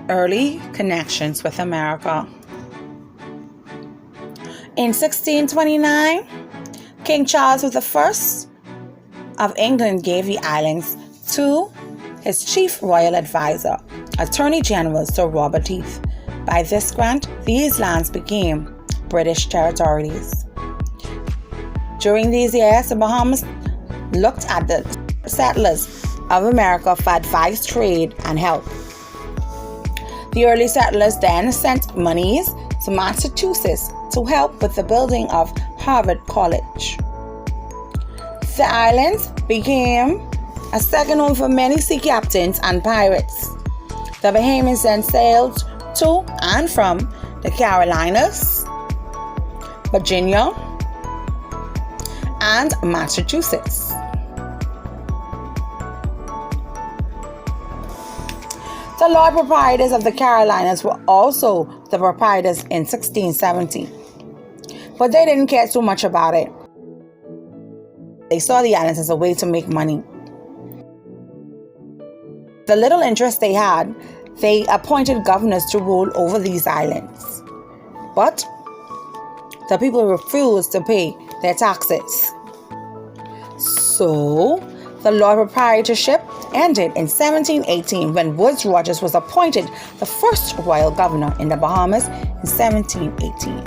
early connections with America. In 1629, King Charles I of England gave the islands to his chief royal advisor, Attorney General Sir Robert Heath. By this grant, these lands became British territories. During these years, the Bahamas looked at the settlers of America for advice, trade, and help. The early settlers then sent monies to Massachusetts to help with the building of Harvard College. The islands became a second home for many sea captains and pirates. The Bahamians then sailed to and from the Carolinas, Virginia, and Massachusetts. The Lord Proprietors of the Carolinas were also the proprietors in 1670, but they didn't care too much about it. They saw the islands as a way to make money. The little interest they had, they appointed governors to rule over these islands. But the people refused to pay their taxes. So, the Lord Proprietorship ended in 1718 when Woodes Rogers was appointed the first royal governor in the Bahamas in 1718.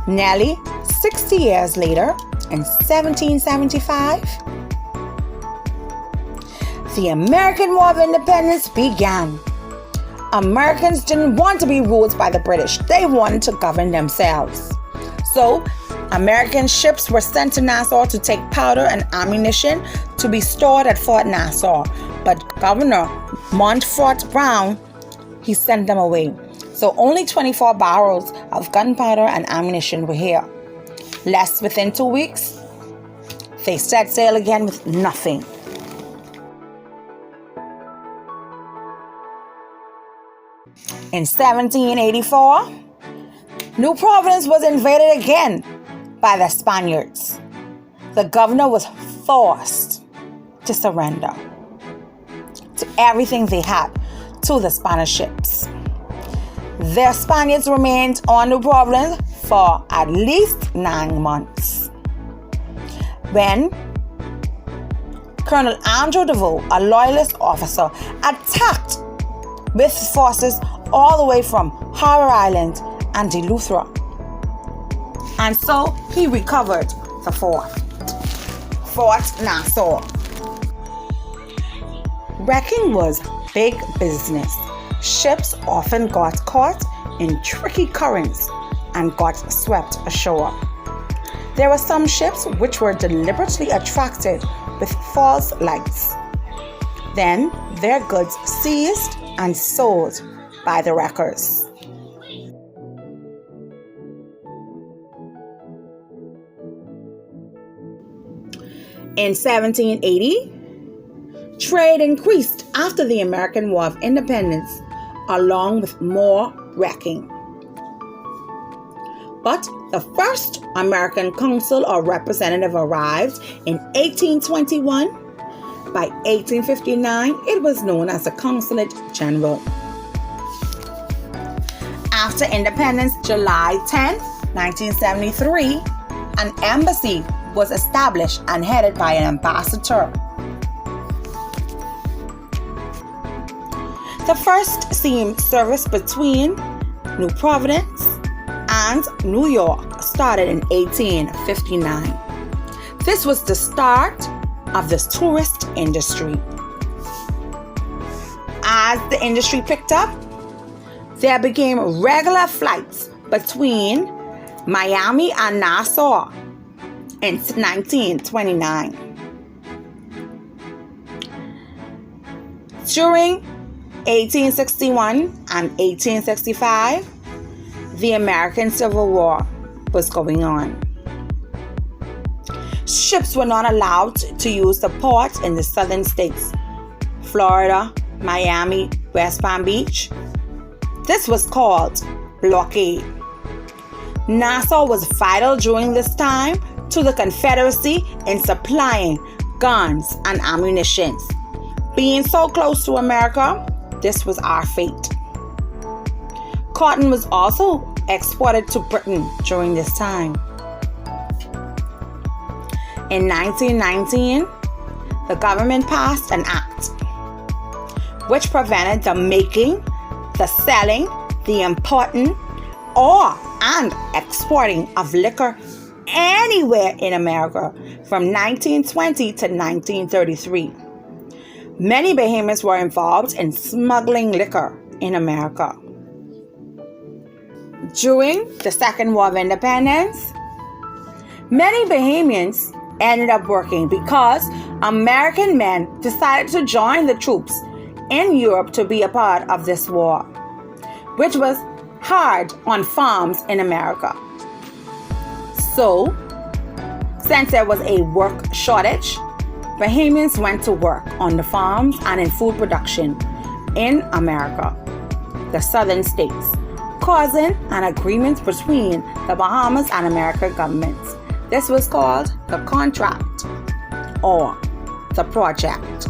Nearly 60 years later, in 1775, the American War of Independence began. Americans didn't want to be ruled by the British. They wanted to govern themselves. So, American ships were sent to Nassau to take powder and ammunition to be stored at Fort Nassau. But Governor Montfort Brown, he sent them away. So only 24 barrels of gunpowder and ammunition were here. Less within 2 weeks, they set sail again with nothing. In 1784, New Providence was invaded again by the Spaniards. The governor was forced to surrender to everything they had to the Spanish ships. The Spaniards remained on New Providence for at least 9 months. When Colonel Andrew DeVoe, a loyalist officer, attacked with forces all the way from Harbor Island and Eleuthera. And so he recovered the Fort Nassau. Wrecking was big business. Ships often got caught in tricky currents and got swept ashore. There were some ships which were deliberately attracted with false lights. Then their goods seized and sold by the wreckers. In 1780, trade increased after the American War of Independence, along with more wrecking. But the first American consul or representative arrived in 1821. By 1859, it was known as the Consulate General. After independence, July 10, 1973, an embassy was established and headed by an ambassador. The first steam service between New Providence and New York started in 1859. This was the start of the tourist industry. As the industry picked up, there became regular flights between Miami and Nassau in 1929. During 1861 and 1865, the American Civil War was going on. Ships were not allowed to use the ports in the southern states, Florida, Miami, West Palm Beach. This was called blockade. Nassau was vital during this time to the Confederacy in supplying guns and ammunition. Being so close to America, this was our fate. Cotton was also exported to Britain during this time. In 1919, the government passed an act which prevented the making, the selling, the importing, and exporting of liquor anywhere in America from 1920 to 1933. Many Bahamians were involved in smuggling liquor in America. During the Second War of Independence, many Bahamians ended up working because American men decided to join the troops in Europe to be a part of this war, which was hard on farms in America. So, since there was a work shortage, Bahamians went to work on the farms and in food production in America, the southern states, causing an agreement between the Bahamas and American governments. This was called the contract or the project.